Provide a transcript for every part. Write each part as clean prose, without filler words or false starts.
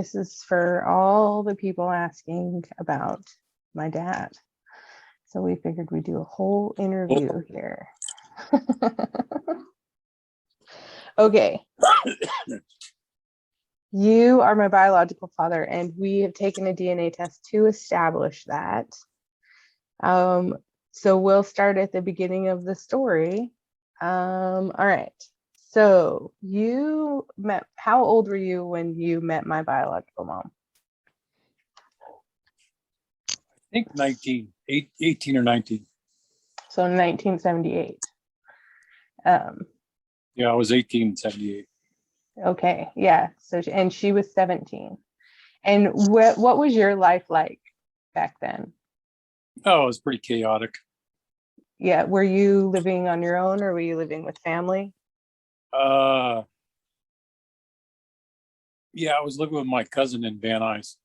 This is for all the people asking about my dad. So we figured we'd do a whole interview here. Okay. You are my biological father, and we have taken a DNA test to establish that. So we'll start at the beginning of the story. All right. So how old were you when you met my biological mom? I think 18 or 19. So 1978. Yeah, I was 18 in 78. Okay, yeah. So and she was 17. And what was your life like back then? Oh, it was pretty chaotic. Yeah, were you living on your own or were you living with family? Yeah, I was living with my cousin in Van Nuys.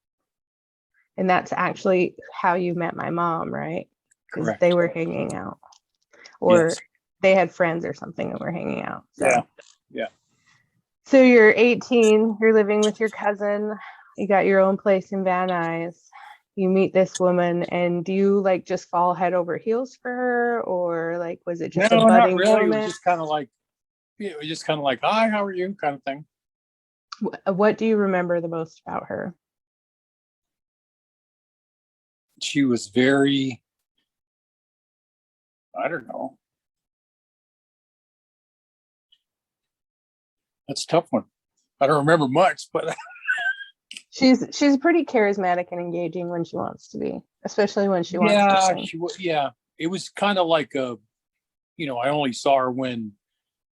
And that's actually how you met my mom, right? Because Correct. they were hanging out, or Yes. they had friends or something and were hanging out. So. Yeah. So you're 18, you're living with your cousin, you got your own place in Van Nuys, you meet this woman, and do you like just fall head over heels for her, or like was it just a No, budding not really. romance? It was just kind of like, hi, how are you, kind of thing. What do you remember the most about her? She was very, I don't know. That's a tough one. I don't remember much, but She's pretty charismatic and engaging when she wants to be, especially when she wants to sing. yeah. It was kind of like I only saw her when,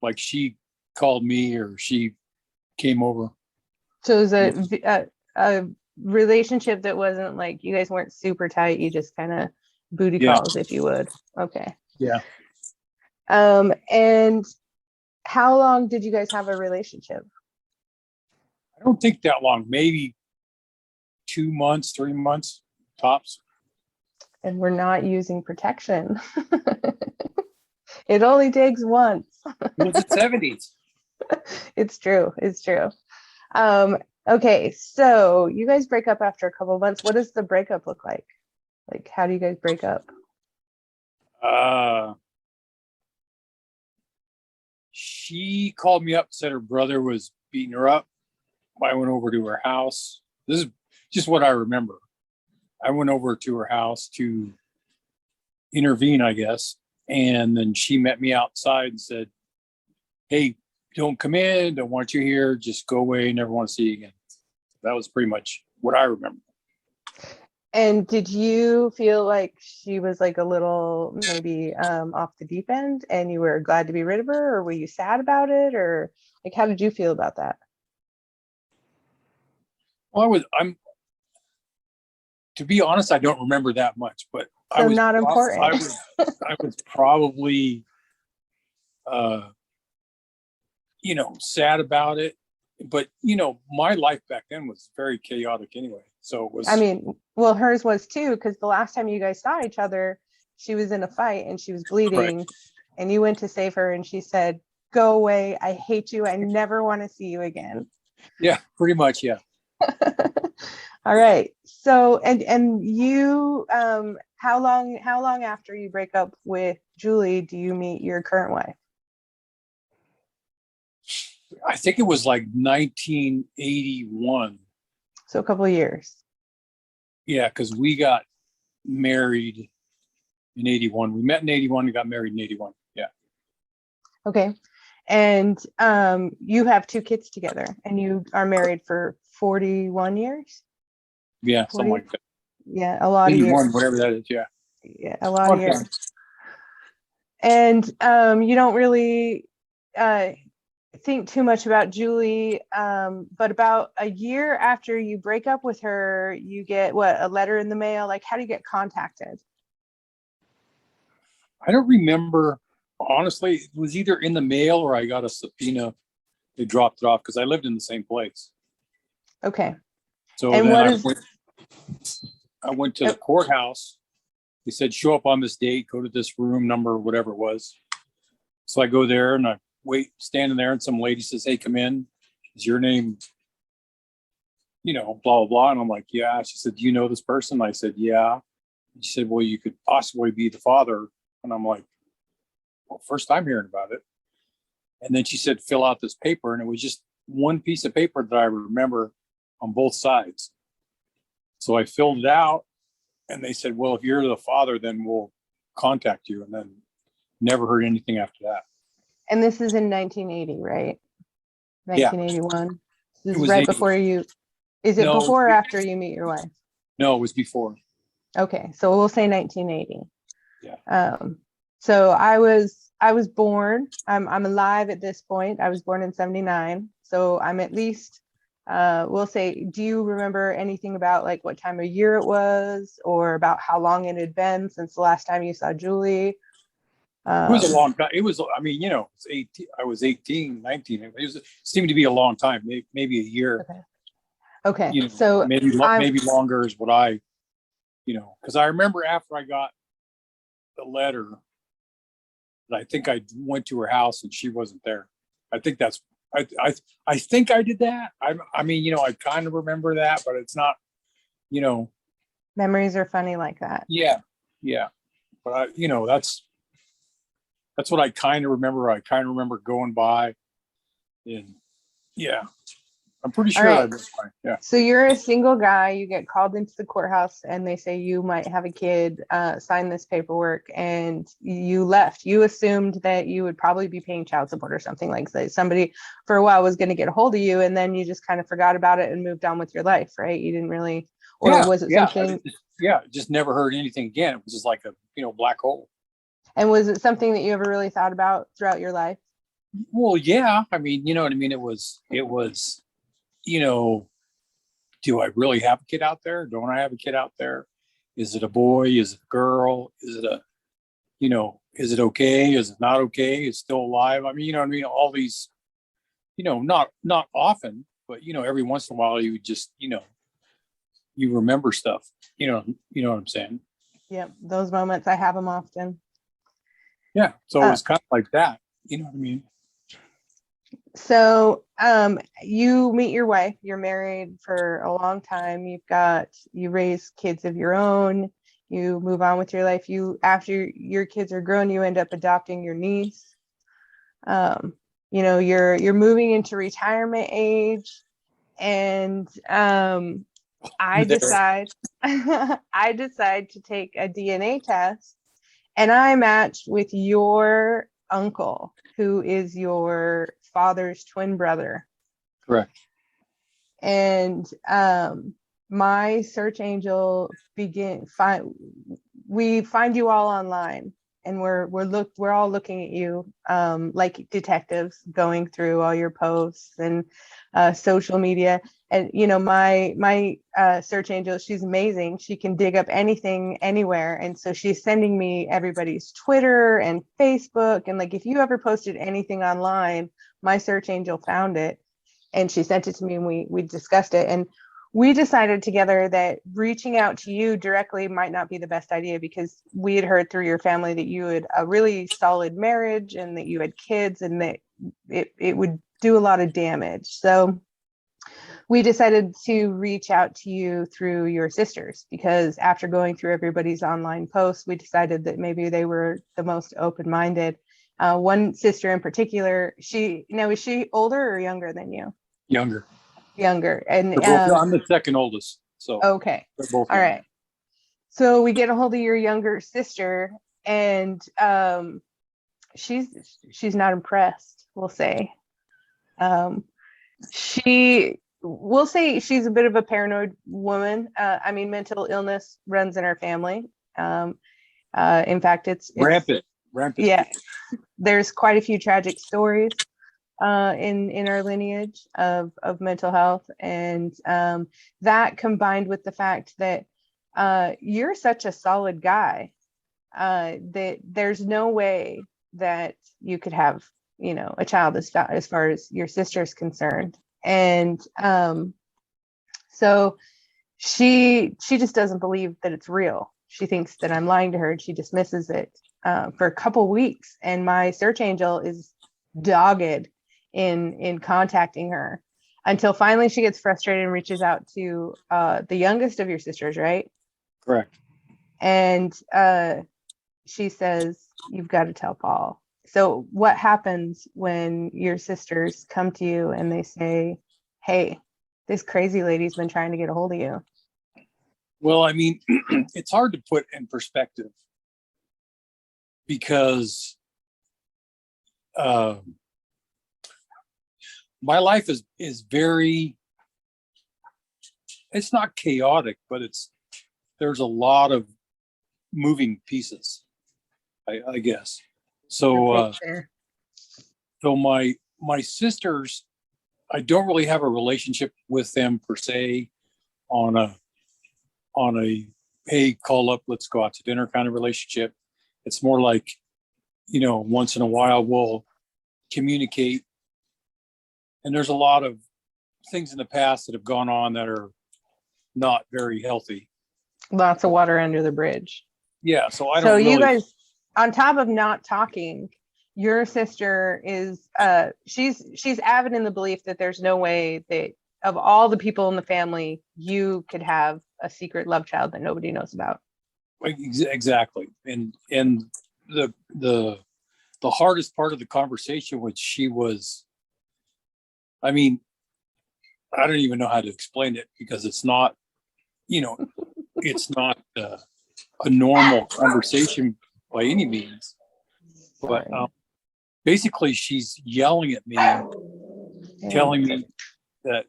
like, she called me or she came over. So it was a relationship that wasn't like you guys weren't super tight. You just kind of booty calls, if you would. Okay. Yeah. And how long did you guys have a relationship? I don't think that long. Maybe 2 months, 3 months tops. And we're not using protection. It only takes once. It was the 70s. It's true. It's true. Okay, so you guys break up after a couple of months. What does the breakup look like? Like, how do you guys break up? She called me up, said her brother was beating her up. I went over to her house. This is just what I remember. I went over to her house to intervene, I guess. And then she met me outside and said, hey, don't come in. Don't want you here. Just go away. Never want to see you again. That was pretty much what I remember. And did you feel like she was like a little maybe off the deep end and you were glad to be rid of her, or were you sad about it, or like how did you feel about that? Well, to be honest, I don't remember that much, but so not important. I was probably, sad about it. But, my life back then was very chaotic anyway. So it was. I mean, well, hers was too, because the last time you guys saw each other, she was in a fight and she was bleeding. Correct. And you went to save her and she said, go away. I hate you. I never want to see you again. Yeah, pretty much. Yeah. All right. So, and you, how long after you break up with Julie do you meet your current wife? I think it was like 1981. So a couple of years. Yeah, because we got married in 81. We met in 81 and got married in 81. Yeah. Okay. And you have 2 kids together and you are married for 41 years? Yeah, 40? something like that. Yeah, a lot of years. Whatever that is, yeah. Yeah, a lot of years. And you don't really think too much about Julie, but about a year after you break up with her, you get a letter in the mail? Like, how do you get contacted? I don't remember. Honestly, it was either in the mail or I got a subpoena. They dropped it off because I lived in the same place. Okay. So and then I went to the courthouse. They said, show up on this date, go to this room number, whatever it was. So I go there and I wait, standing there, and some lady says, hey, come in. Is your name blah, blah, blah. And I'm like, yeah. She said, do you know this person? I said, yeah. And she said, well, you could possibly be the father. And I'm like, well, first time hearing about it. And then she said, fill out this paper. And it was just one piece of paper that I remember on both sides. So I filled it out and they said, well, if you're the father, then we'll contact you. And then never heard anything after that. And this is in 1980, right? Yeah. 1981. This It is was right 80. before you. Is it No, before or after you meet your wife? No, it was before. Okay, so we'll say 1980. Yeah. So I was born. I'm alive at this point. I was born in 79. So I'm at least. We'll say. Do you remember anything about like what time of year it was, or about how long it had been since the last time you saw Julie? It was a long time. It was, I mean, it's 18. I was 18, 19. It seemed to be a long time, maybe a year. Okay. So maybe longer is what because I remember after I got the letter that I think I went to her house and she wasn't there. I think that's, I think I did that. I mean, I kind of remember that, but it's not, memories are funny like that. Yeah. Yeah. But that's what I kind of remember. I kind of remember going by and yeah, I'm pretty sure. Right. Yeah. So you're a single guy, you get called into the courthouse and they say you might have a kid, sign this paperwork, and you left. You assumed that you would probably be paying child support or something like that. Somebody for a while was going to get a hold of you, and then you just kind of forgot about it and moved on with your life, right? You didn't really, or was it something? Just never heard anything again. It was just like a, black hole. And was it something that you ever really thought about throughout your life? Well, yeah. I mean, you know what I mean? It was, do I really have a kid out there? Don't I have a kid out there? Is it a boy? Is it a girl? Is it okay? Is it not okay? Is it still alive? I mean, you know what I mean? All these, not often, but, every once in a while you just, you remember stuff, you know what I'm saying? Yeah. Those moments, I have them often. Yeah. So it was kind of like that, you know what I mean? So you meet your wife, you're married for a long time, you raise kids of your own, you move on with your life. After your kids are grown, you end up adopting your niece. You're moving into retirement age, and I decide to take a DNA test, and I matched with your uncle, who is your father's twin brother. Correct. And my search angel we find you all online, and we're all looking at you like detectives, going through all your posts and social media. And my search angel, she's amazing. She can dig up anything anywhere, and so she's sending me everybody's Twitter and Facebook, and like if you ever posted anything online, my search angel found it and she sent it to me, and we discussed it, and we decided together that reaching out to you directly might not be the best idea, because we had heard through your family that you had a really solid marriage and that you had kids, and that it would do a lot of damage. So we decided to reach out to you through your sisters, because after going through everybody's online posts, we decided that maybe they were the most open-minded. One sister in particular, is she older or younger than you? Younger. And I'm the second oldest. So okay. All right. So we get a hold of your younger sister, and she's not impressed, we'll say. We'll say she's a bit of a paranoid woman. I mean, mental illness runs in our family. In fact, it's rampant. Yeah, there's quite a few tragic stories in our lineage of mental health, and that combined with the fact that you're such a solid guy, that there's no way that you could have a child as far as your sister is concerned. And so she just doesn't believe that it's real. She thinks that I'm lying to her, and she dismisses it for a couple weeks, and my search angel is dogged in contacting her. until finally she gets frustrated and reaches out to the youngest of your sisters, right? Correct. And she says, "You've got to tell Paul." So what happens when your sisters come to you and they say, "Hey, this crazy lady's been trying to get a hold of you"? Well, I mean, it's hard to put in perspective because my life is very, it's not chaotic, but there's a lot of moving pieces, I guess. So Okay, so my sisters, I don't really have a relationship with them per se on a hey, call up, let's go out to dinner kind of relationship. It's more like, once in a while we'll communicate. And there's a lot of things in the past that have gone on that are not very healthy. lots of water under the bridge. Yeah, so I So don't you really. guys, on top of not talking, your sister is she's avid in the belief that there's no way that of all the people in the family, you could have a secret love child that nobody knows about. Exactly. And the hardest part of the conversation, which she was, I mean, I don't even know how to explain it because it's not, it's not a normal conversation by any means. But basically, she's yelling at me, telling me that.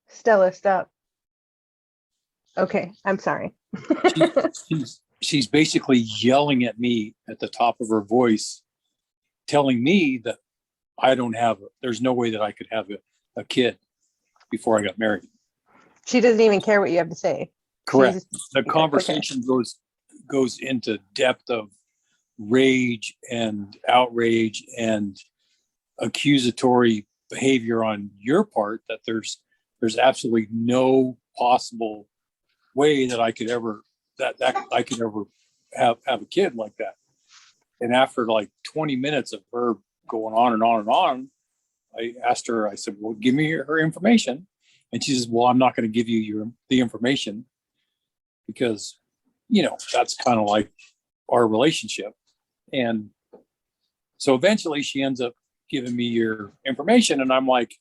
Stella, stop. Okay, I'm sorry. she's basically yelling at me at the top of her voice, telling me that there's no way that I could have a kid before I got married. She doesn't even care what you have to say. Correct. The conversation goes into depth of rage and outrage and accusatory behavior on your part that there's absolutely no possible way that I could ever have a kid like that. And after like 20 minutes of her going on and on and on, I asked her, I said, well, give me her information. And she says, well, I'm not going to give you the information because, that's kind of like our relationship. And so eventually she ends up giving me your information. And I'm like,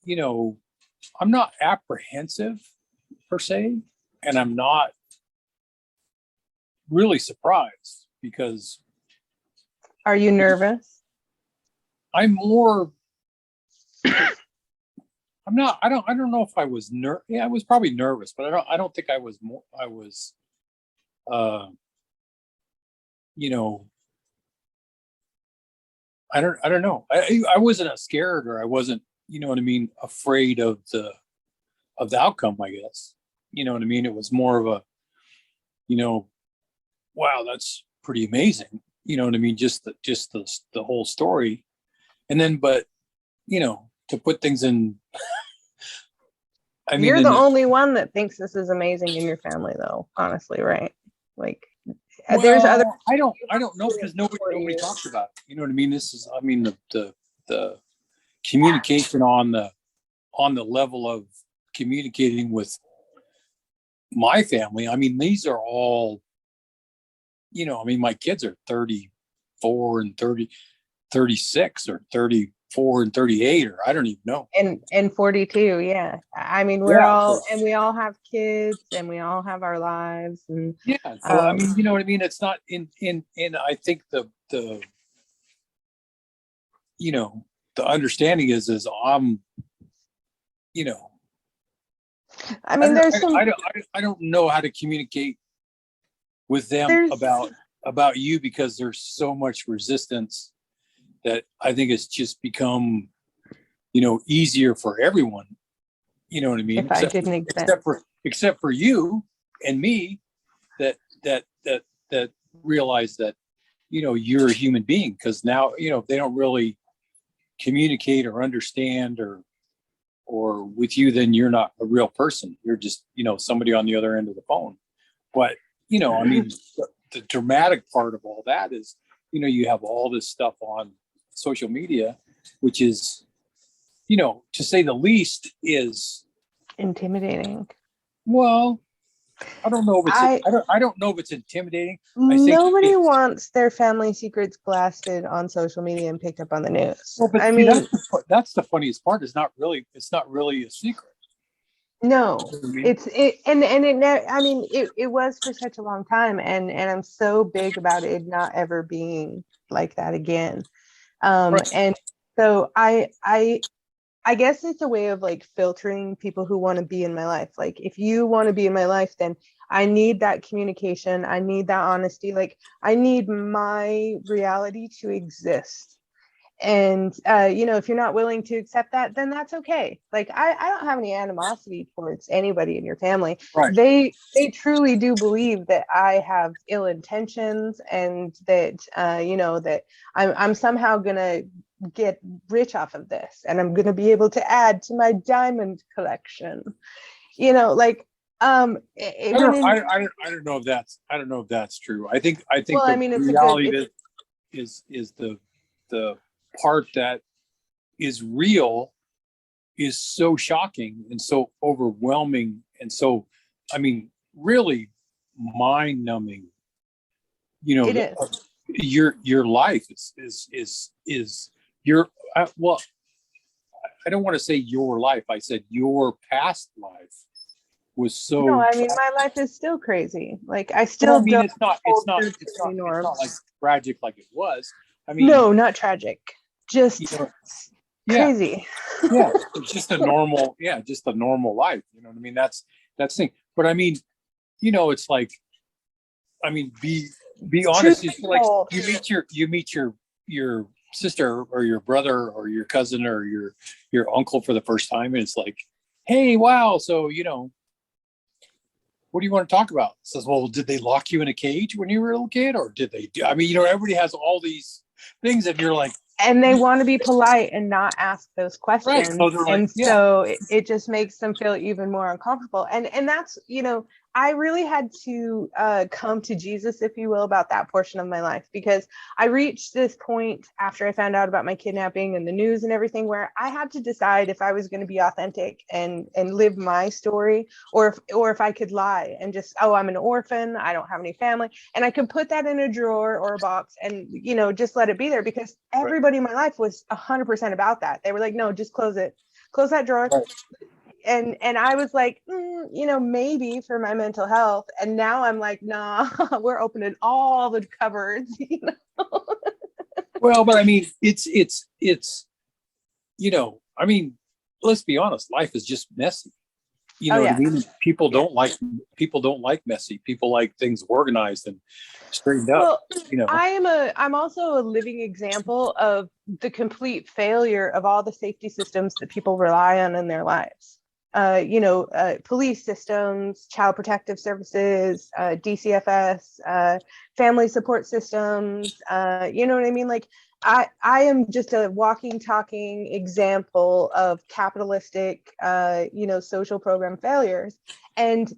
I'm not apprehensive per se. And I'm not really surprised because. Are you nervous? I'm more. I'm not. I don't know if I was Yeah, I was probably nervous, but I don't think I was more. I was. I don't know. I wasn't scared, or I wasn't. You know what I mean? Afraid of the outcome. I guess. You know what I mean? It was more of a. Wow, that's pretty amazing. You know what I mean? Just the whole story, and then, but to put things in. You're the only one that thinks this is amazing in your family, though. Honestly, right? Like, there's other. I don't know because nobody talks about it. You know what I mean? This is, the communication on the level of communicating with my family. I mean, these are all. My kids are 34 and 36 or 34 and 38, or I don't even know. And 42, yeah. I mean, we all have kids and we all have our lives. And yeah, so you know what I mean? It's not in I think the the understanding is I'm, I mean, I don't know how to communicate with them about you because there's so much resistance that I think it's just become, easier for everyone. You know what I mean? Except for you and me that realize that, you're a human being, because now, if they don't really communicate or understand or with you, then you're not a real person. You're just, somebody on the other end of the phone. But, I mean, the dramatic part of all that is, you have all this stuff on social media which is, to say the least, is Intimidating. well, I don't know if it's I I don't know if it's intimidating. I think Nobody it's wants their family secrets blasted on social media and picked up on the news. well, but I see, mean, that's the funniest part. It's not really a secret. no, You know what I mean? it was for such a long time, and I'm so big about it not ever being like that again. Right. And so I guess it's a way of like filtering people who want to be in my life. Like, if you want to be in my life, then I need that communication. I need that honesty. Like, I need my reality to exist. And, if you're not willing to accept that, then that's okay. Like, I don't have any animosity towards anybody in your family. Right. They truly do believe that I have ill intentions, and that, that I'm somehow going to get rich off of this, and I'm going to be able to add to my diamond collection. Like, I don't know if that's true. I think well, I the mean, reality is the part that is real is so shocking and so overwhelming and so, I mean, really mind numbing. it is. Your life is your well, I don't want to say your life. I said your past life was so. No, I mean, my life is still crazy. Like, I Well, still I mean, don't hold true to any it's norms. not like tragic like it was. I mean, No, not tragic, just yeah, crazy. yeah, it's just just a normal life. You know what I mean? That's the thing. But I mean, it's like, I mean, be honest. It's like you meet your sister or your brother or your cousin or your uncle for the first time, and it's like, hey, wow, so what do you want to talk about? It says, well, did they lock you in a cage when you were a little kid, or did they do? I mean, everybody has all these things, and you're like, And they want to be polite and not ask those questions. right? So they're like, and yeah, so it just makes them feel even more uncomfortable. And that's, I really had to come to Jesus, if you will, about that portion of my life, because I reached this point after I found out about my kidnapping and the news and everything, where I had to decide if I was going to be authentic and live my story, or if I could lie and just, oh, I'm an orphan, I don't have any family, and I could put that in a drawer or a box and just let it be there, because everybody in my life was 100% about that. They were like, no, just close that drawer. right. And I was like, maybe for my mental health. And now I'm like, nah, we're opening all the cupboards. Well, but I mean, it's I mean, let's be honest, life is just messy. You know what I mean? People don't like messy. People like things organized and straightened Well, up. I'm also a living example of the complete failure of all the safety systems that people rely on in their lives. Police systems, child protective services, DCFS, family support systems. You know what I mean? Like, I am just a walking, talking example of capitalistic, social program failures. And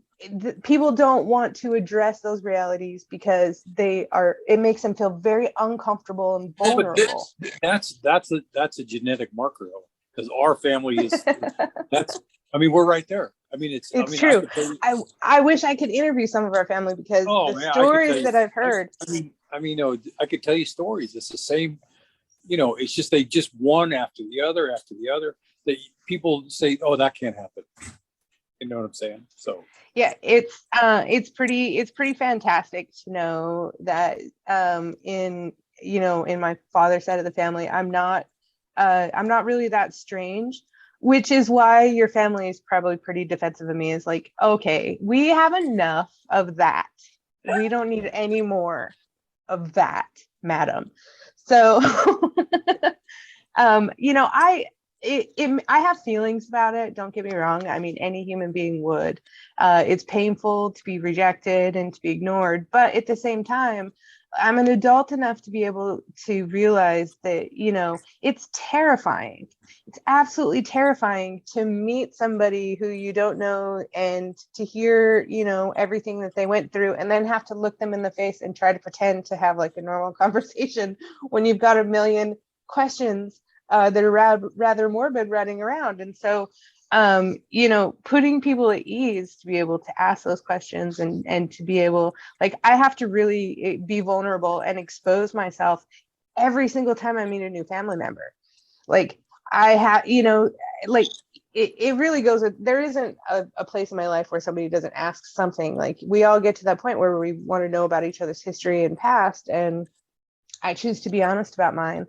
people don't want to address those realities because it makes them feel very uncomfortable and vulnerable. That's a genetic marker, though, because our family is I mean, we're right there. I mean, it's true. I wish I could interview some of our family, because stories that I've heard. I could tell you stories. It's the same. It's just they just one after the other that people say, oh, that can't happen. You know what I'm saying? So yeah, it's pretty fantastic to know that in my father's side of the family, I'm not really that strange, which is why your family is probably pretty defensive of me. Is like, okay, we have enough of that. We don't need any more of that, madam. So, I have feelings about it. Don't get me wrong. I mean, any human being would. It's painful to be rejected and to be ignored, but at the same time, I'm an adult enough to be able to realize that, it's terrifying. It's absolutely terrifying to meet somebody who you don't know and to hear, everything that they went through, and then have to look them in the face and try to pretend to have like a normal conversation when you've got a million questions that are rather morbid running around. And so, putting people at ease to be able to ask those questions and to be able, like, I have to really be vulnerable and expose myself every single time I meet a new family member. Like, I have, like, it really goes, there isn't a place in my life where somebody doesn't ask something. Like, we all get to that point where we want to know about each other's history and past, and I choose to be honest about mine.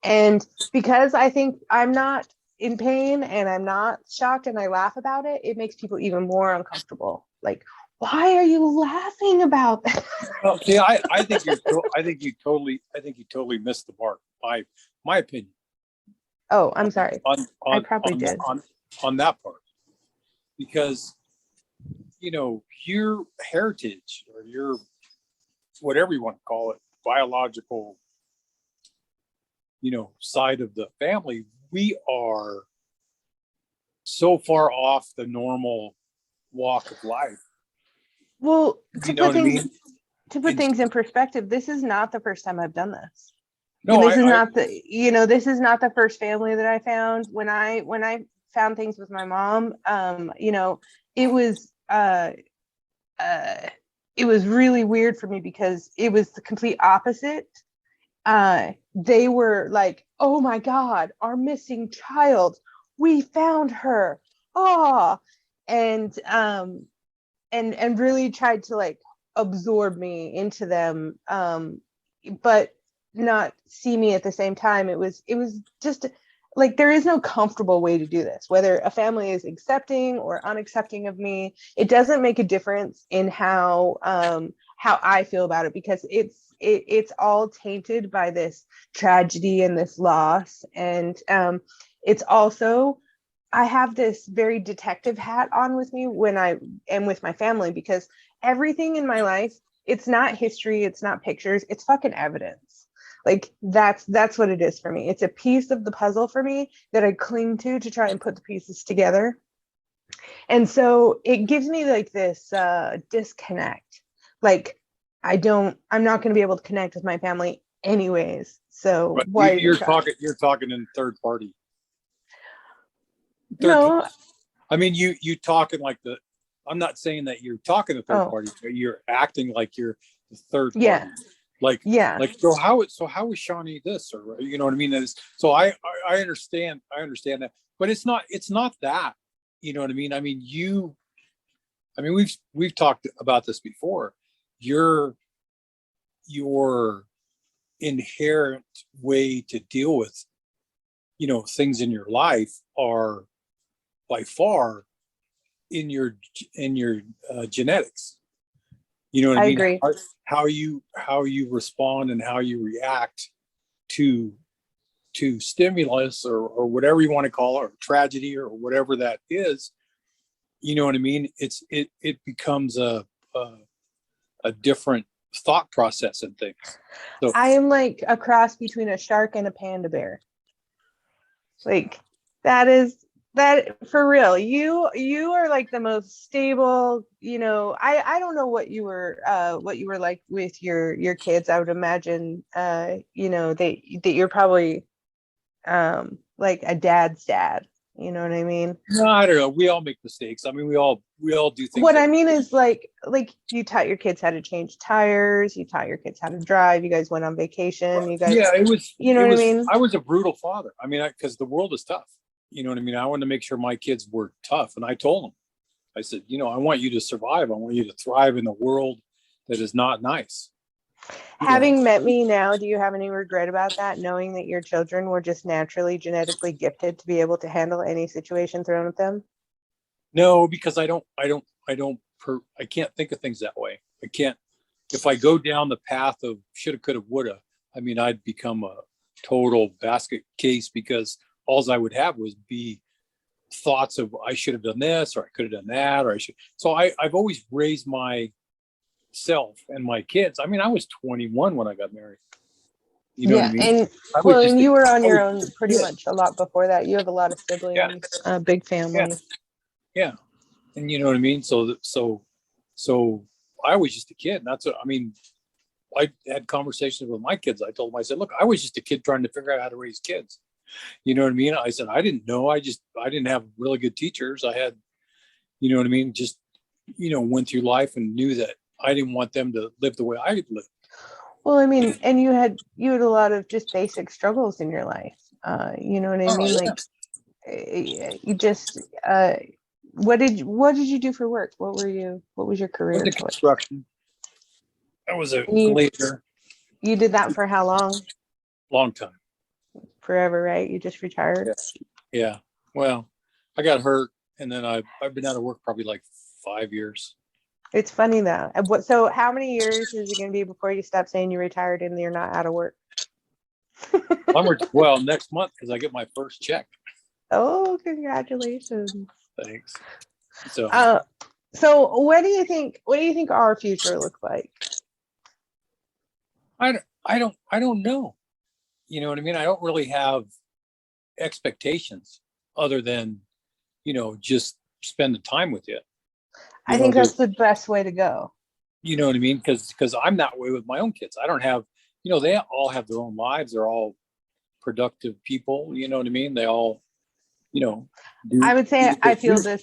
And because I think I'm not in pain and I'm not shocked and I laugh about it, it makes people even more uncomfortable. Like, why are you laughing about that? Well, see, I think you totally missed the mark. My opinion. Oh, I'm sorry. On I probably did. On that part, because your heritage or your whatever you want to call it, biological, side of the family, we are so far off the normal walk of life. Well, You know what I mean? To put things in perspective, this is not the first time I've done this. No, this is not the first family that I found. When I found things with my mom, it was really weird for me because it was the complete opposite. They were like, "Oh my God, our missing child! We found her!" Oh, and really tried to like absorb me into them, but not see me at the same time. It was just like, there is no comfortable way to do this. Whether a family is accepting or unaccepting of me, it doesn't make a difference in how I feel about it, because it's all tainted by this tragedy and this loss. And it's also, I have this very detective hat on with me when I am with my family, because everything in my life, it's not history, it's not pictures, it's fucking evidence. Like, that's what it is for me. It's a piece of the puzzle for me that I cling to try and put the pieces together. And so it gives me like this disconnect. Like, I'm not going to be able to connect with my family anyways. So but why you're talking in third party. No. I mean, you talking like I'm not saying that you're talking to third party, but you're acting like you're the third party. Yeah. Like, yeah. Like, so how is Shawnee this, or you know what I mean? So I understand that, but it's not that, you know what I mean? I mean, we've talked about this before. Your inherent way to deal with, things in your life are by far in your genetics. You know what I mean? Agree. How you respond and how you react to stimulus or whatever you want to call it, or tragedy or whatever that is. You know what I mean? It becomes a different thought process and things. So I am like a cross between a shark and a panda bear. Like, that for real. You are like the most stable, I don't know what you were like with your kids. I would imagine that you're probably like a dad's dad. You know what I mean? no, I don't know. We all make mistakes. I mean, we all do things. What I mean is like you taught your kids how to change tires, you taught your kids how to drive, you guys went on vacation, you guys, it was, what I mean? I was a brutal father. I mean, because the world is tough. You know what I mean? I wanted to make sure my kids were tough. And I told them, I said, I want you to survive. I want you to thrive in a world that is not nice. Having met me now, do you have any regret about that? Knowing that your children were just naturally genetically gifted to be able to handle any situation thrown at them? No, because I can't think of things that way. I can't. If I go down the path of shoulda, coulda, woulda, I mean, I'd become a total basket case, because all I would have was be thoughts of I should have done this, or I could have done that, or I should. So I've always raised myself and my kids. I mean, I was 21 when I got married. You know what I mean? And you were on your own pretty much a lot before that. You have a lot of siblings, big family. Yeah. And you know what I mean? So I was just a kid. And that's what I mean. I had conversations with my kids. I told them, I said, look, I was just a kid trying to figure out how to raise kids. You know what I mean? I said, I didn't know. I didn't have really good teachers. I had, you know what I mean? Just, went through life and knew that I didn't want them to live the way I lived. Well, I mean, and you had a lot of just basic struggles in your life. You know what I mean? Yeah. Like you just what did you do for work? What was your career Went to choice? construction. I was a You, laborer, you did that for how long? long time. Forever, right? You just retired? Yeah. Well, I got hurt, and then I've been out of work probably like 5 years. It's funny though. So how many years is it going to be before you stop saying you retired and you're not out of work? Well, next month because I get my first check. Oh, congratulations. Thanks. So So what do you think our future looks like? I don't know. You know what I mean? I don't really have expectations other than, just spend the time with you. I think that's the best way to go. You know what I mean? Because I'm that way with my own kids. I don't have, they all have their own lives. They're all productive people. You know what I mean? They all, I would say I feel the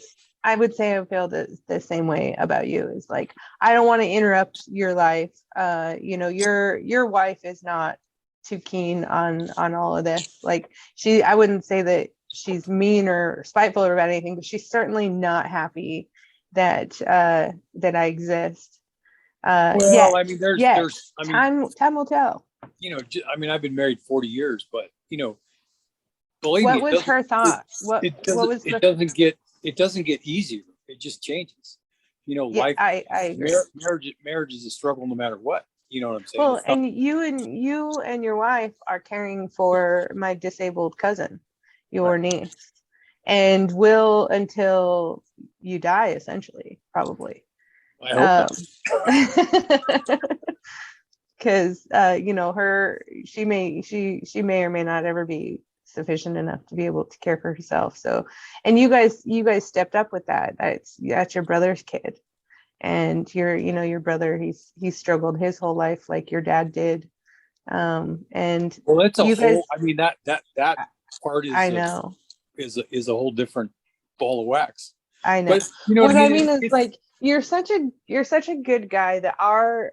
same way about you. Is like, I don't want to interrupt your life. Your wife is not too keen on all of this. Like I wouldn't say that she's mean or spiteful about anything, but she's certainly not happy that I exist. Well, I mean, there's, I mean, time will tell. I mean, I've been married 40 years, but believe What me, was her thought? it doesn't get easier. It just changes. Life, I agree. marriage is a struggle no matter what. You know what I'm saying? Well, and you and your wife are caring for my disabled cousin, your niece, and will until you die, essentially, probably. I hope Because she may or may not ever be sufficient enough to be able to care for herself. So, and you guys stepped up with that. That's your brother's kid, and your brother, he's struggled his whole life like your dad did. And well, it's you guys, I mean, that part is I know is a whole different ball of wax. I know. But you know what I mean? mean is like you're such a good guy that our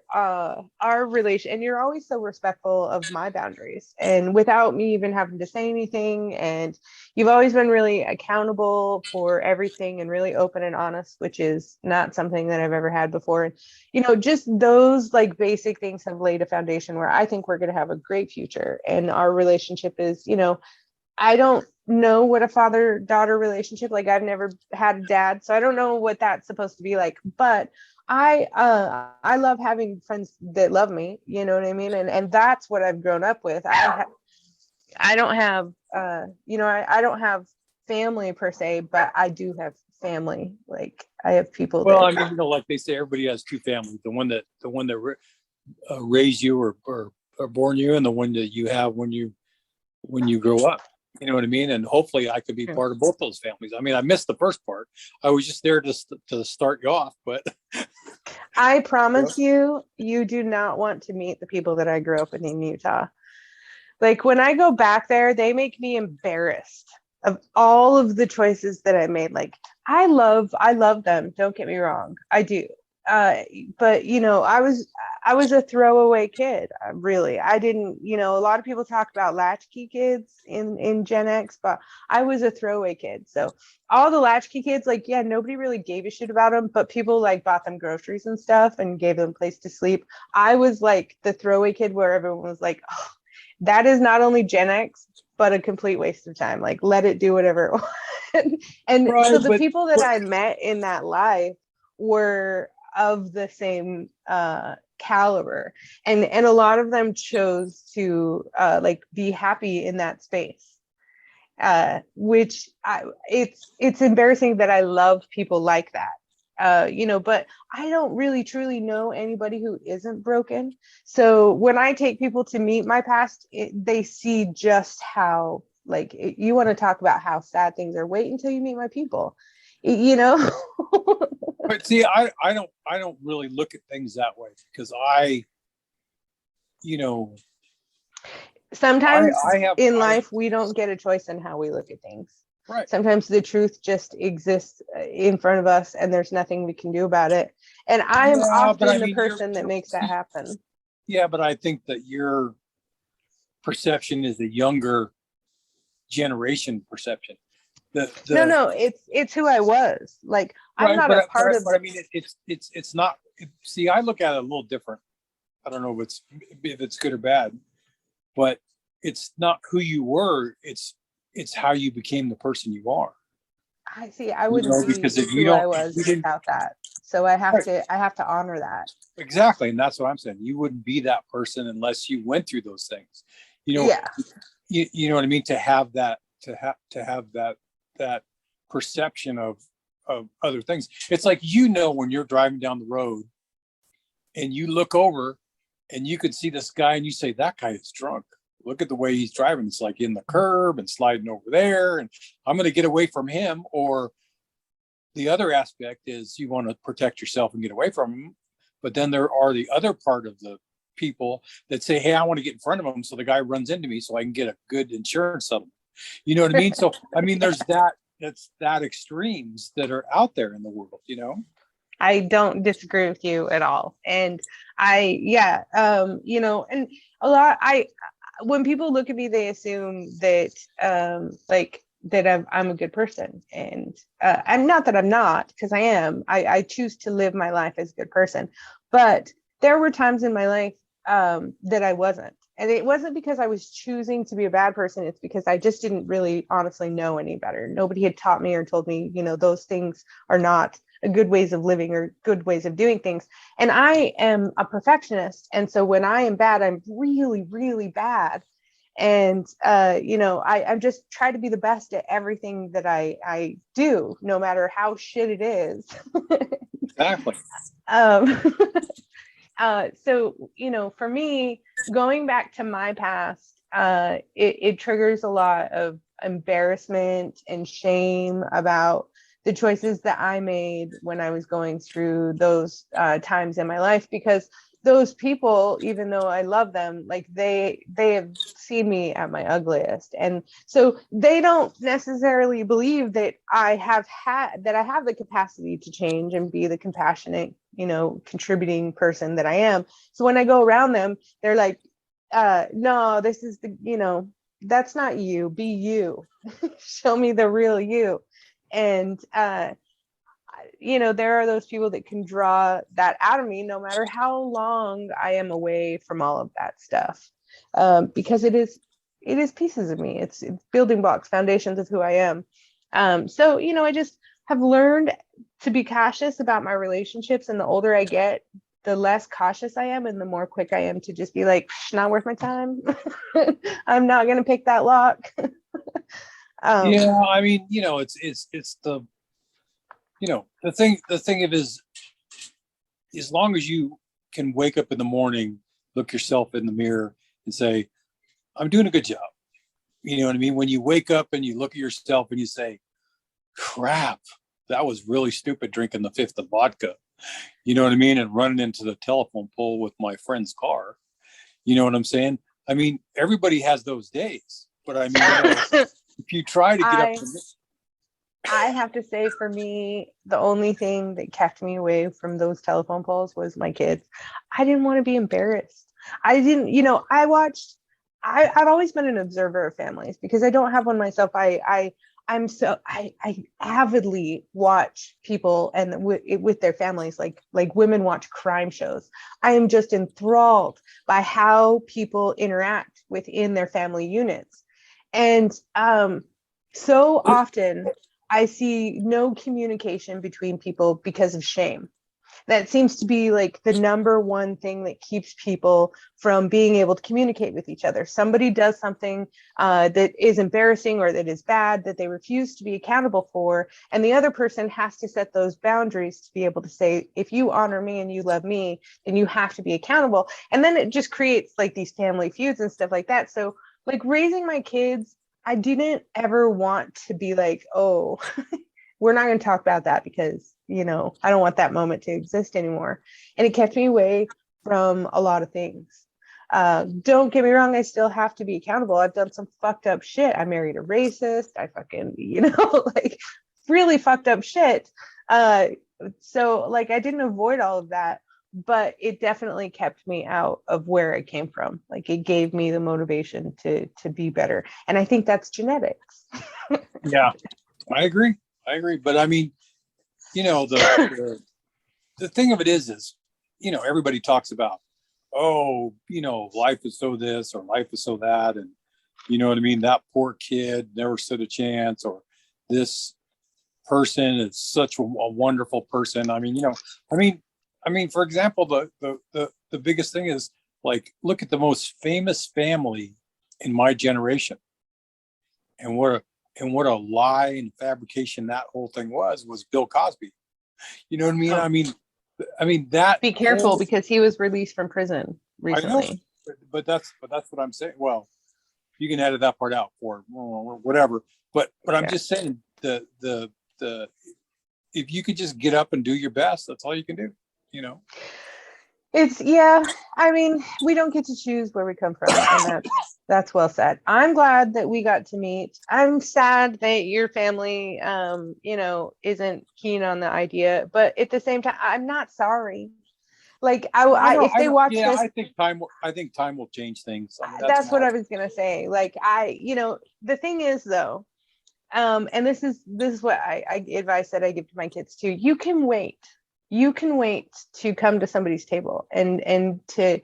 relation, and you're always so respectful of my boundaries and without me even having to say anything, and you've always been really accountable for everything and really open and honest, which is not something that I've ever had before. And just those like basic things have laid a foundation where I think we're going to have a great future, and our relationship is, I don't know what a father-daughter relationship, like I've never had a dad, so I don't know what that's supposed to be like, but I love having friends that love me, you know what I mean, and that's what I've grown up with. I don't have I don't have family per se, but I do have family. Like I have people I mean, like they say, everybody has two families: the one that raised you or born you, and the one that you have when you grow up. You know what I mean? And hopefully I could be part of both those families. I mean, I missed the first part. I was just there to start you off, but I promise you do not want to meet the people that I grew up with in Utah. Like when I go back there, they make me embarrassed of all of the choices that I made. Like I love them. Don't get me wrong. I do. But I was a throwaway kid. Really, I didn't. A lot of people talk about latchkey kids in Gen X, but I was a throwaway kid. So all the latchkey kids, like, yeah, nobody really gave a shit about them, but people like bought them groceries and stuff and gave them a place to sleep. I was like the throwaway kid where everyone was like, oh, that is not only Gen X, but a complete waste of time. Like, let it do whatever it wants. And so the people that I met in that life were of the same caliber, and a lot of them chose to like be happy in that space, which it's embarrassing that I love people like that, but I don't really truly know anybody who isn't broken. So when I take people to meet my past, they see just how, like, you want to talk about how sad things are, wait until you meet my people. But see, I don't really look at things that way because Sometimes I have, in I, life, we don't get a choice in how we look at things. right. Sometimes the truth just exists in front of us and there's nothing we can do about it. And I am Yeah, but I often the mean, person that makes that happen. yeah, but I think that your perception is the younger generation perception. No, The no, it's who I was. Like, I'm right, not a part of but I mean, it's not. See, I look at it a little different. I don't know if it's good or bad, but it's not who you were. It's how you became the person you are. I see. I You wouldn't know, be because who I if was you didn't, without that. So I have right, to honor that. exactly, and that's what I'm saying. You wouldn't be that person unless you went through those things. You know, Yeah. you know what I mean. To have that, to have that perception of other things. It's like, you know, when you're driving down the road and you look over and you could see this guy and you say, that guy is drunk. Look at the way he's driving. It's like in the curb and sliding over there, and I'm going to get away from him. Or the other aspect is you want to protect yourself and get away from him. But then there are the other part of the people that say, hey, I want to get in front of him so the guy runs into me so I can get a good insurance settlement. You know what I mean? So, I mean, there's that extremes that are out there in the world, you know? I don't disagree with you at all. And and a lot, when people look at me, they assume that, like, that I'm a good person. And I'm not that I'm not, because I am. I choose to live my life as a good person. But there were times in my life that I wasn't. And it wasn't because I was choosing to be a bad person. It's because I just didn't really honestly know any better. Nobody had taught me or told me, those things are not good ways of living or good ways of doing things. And I am a perfectionist. And so when I am bad, I'm really, really bad. And I'm just try to be the best at everything that I do, no matter how shit it is. Exactly. um, so for me, going back to my past, it triggers a lot of embarrassment and shame about the choices that I made when I was going through those times in my life, because those people, even though I love them, like they have seen me at my ugliest. And so they don't necessarily believe that I have the capacity to change and be the compassionate, contributing person that I am. So when I go around them, they're like, no, this is that's not you, be you. Show me the real you. And there are those people that can draw that out of me no matter how long I am away from all of that stuff, because it is pieces of me. It's building blocks, foundations of who I am. So I just have learned to be cautious about my relationships, and the older I get, the less cautious I am and the more quick I am to just be like, not worth my time. I'm not going to pick that lock. Yeah, I mean, it's the, the thing of is, as long as you can wake up in the morning, look yourself in the mirror and say, I'm doing a good job. You know what I mean? When you wake up and you look at yourself and you say, crap, that was really stupid drinking the fifth of vodka. You know what I mean? And running into the telephone pole with my friend's car. You know what I'm saying? I mean, everybody has those days, but I mean, if you try to get up I have to say, for me, the only thing that kept me away from those telephone poles was my kids. I didn't want to be embarrassed. I didn't, I've always been an observer of families because I don't have one myself. I avidly watch people and with their families, like women watch crime shows. I am just enthralled by how people interact within their family units. And so often I see no communication between people because of shame. That seems to be like the number one thing that keeps people from being able to communicate with each other. Somebody does something that is embarrassing or that is bad that they refuse to be accountable for, and the other person has to set those boundaries to be able to say, if you honor me and you love me, then you have to be accountable. And then it just creates like these family feuds and stuff like that. So like raising my kids, I didn't ever want to be like, oh, we're not going to talk about that because, I don't want that moment to exist anymore. And it kept me away from a lot of things. Don't get me wrong, I still have to be accountable. I've done some fucked up shit. I married a racist. I fucking, like really fucked up shit. So like I didn't avoid all of that, but it definitely kept me out of where I came from. Like it gave me the motivation to be better. And I think that's genetics. Yeah, I agree. But I mean, the thing of it is, everybody talks about, oh, life is so this or life is so that. And you know what I mean? That poor kid never stood a chance, or this person is such a wonderful person. I mean, for example, the biggest thing is like, look at the most famous family in my generation, and what a lie and fabrication that whole thing was Bill Cosby. You know what I mean? Oh. I mean that. Be careful because he was released from prison recently. I know, but that's what I'm saying. Well, you can edit that part out for whatever. But I'm just saying the if you could just get up and do your best, that's all you can do. It's I mean, we don't get to choose where we come from, and that's well said. I'm glad that we got to meet. I'm sad that your family isn't keen on the idea, but at the same time, I'm not sorry. Like if they watch this, I think time will change things. I mean, that's what I was gonna say. Like the thing is though, and this is what I advice that I give to my kids too. You can wait to come to somebody's table and to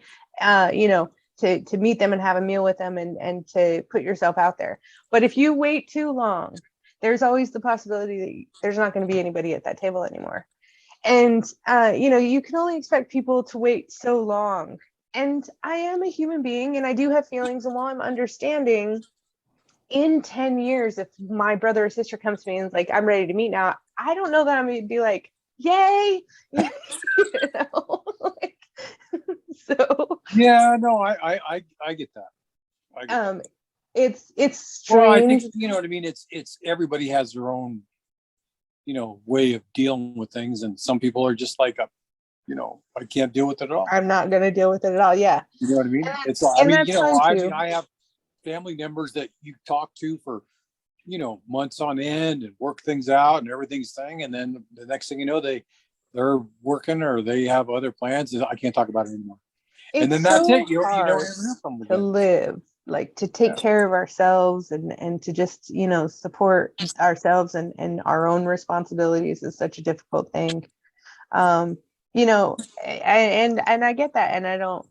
to meet them and have a meal with them and to put yourself out there. But if you wait too long, there's always the possibility that there's not going to be anybody at that table anymore. And you can only expect people to wait so long. And I am a human being and I do have feelings, and while I'm understanding, in 10 years, if my brother or sister comes to me and is like, I'm ready to meet now, I don't know that I'm going to be like, yay. So yeah, no, I get that. It's strange. Well, I think you know what I mean. It's everybody has their own way of dealing with things, and some people are just like I can't deal with it at all. I'm not going to deal with it at all. Yeah, you know what I mean. I have family members that you talk to for months on end and work things out and everything's thing, and then the next thing you know, they're working or they have other plans, and I can't talk about it anymore. And then that's it. You never hear from them again. To live, like to take care of ourselves and to just support ourselves and our own responsibilities is such a difficult thing. And I get that, and I don't.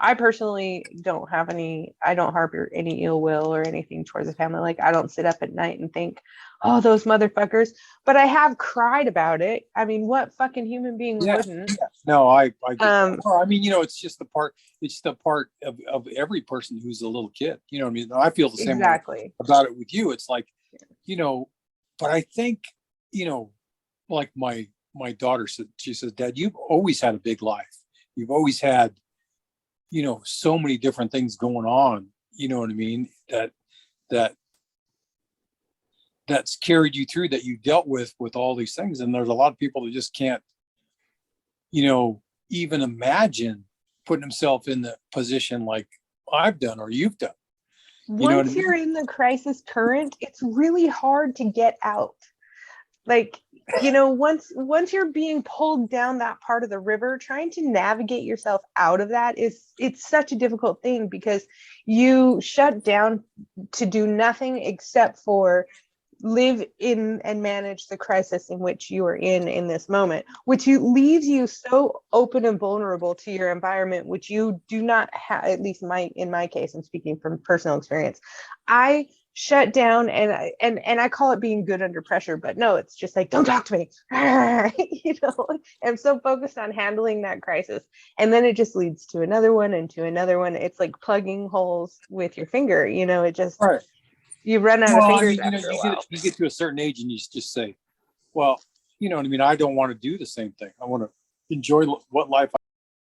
I personally don't harbor any ill will or anything towards the family. Like I don't sit up at night and think, oh, those motherfuckers. But I have cried about it. I mean, what fucking human being wouldn't? Yeah. No, I I mean, it's just the part. It's the part of every person who's a little kid. You know what I mean? I feel the same way about it with you. It's like, but I think, like my daughter said, she says, Dad, you've always had a big life. You've always had so many different things going on, you know what I mean, that's carried you through, that you dealt with all these things. And there's a lot of people that just can't, even imagine putting themselves in the position like I've done or you've done. Once you're in the crisis current, it's really hard to get out. Like, once you're being pulled down that part of the river, trying to navigate yourself out of that it's such a difficult thing, because you shut down to do nothing except for live in and manage the crisis in which you are in this moment, which leaves you so open and vulnerable to your environment, which you do not have. At least in my case, I'm speaking from personal experience, I shut down and I call it being good under pressure, but no, it's just like, don't talk to me. I'm so focused on handling that crisis, and then it just leads to another one and to another one. It's like plugging holes with your finger. It just you run out of fingers. I mean, you get to a certain age and you just say, well, I don't want to do the same thing. I want to enjoy what life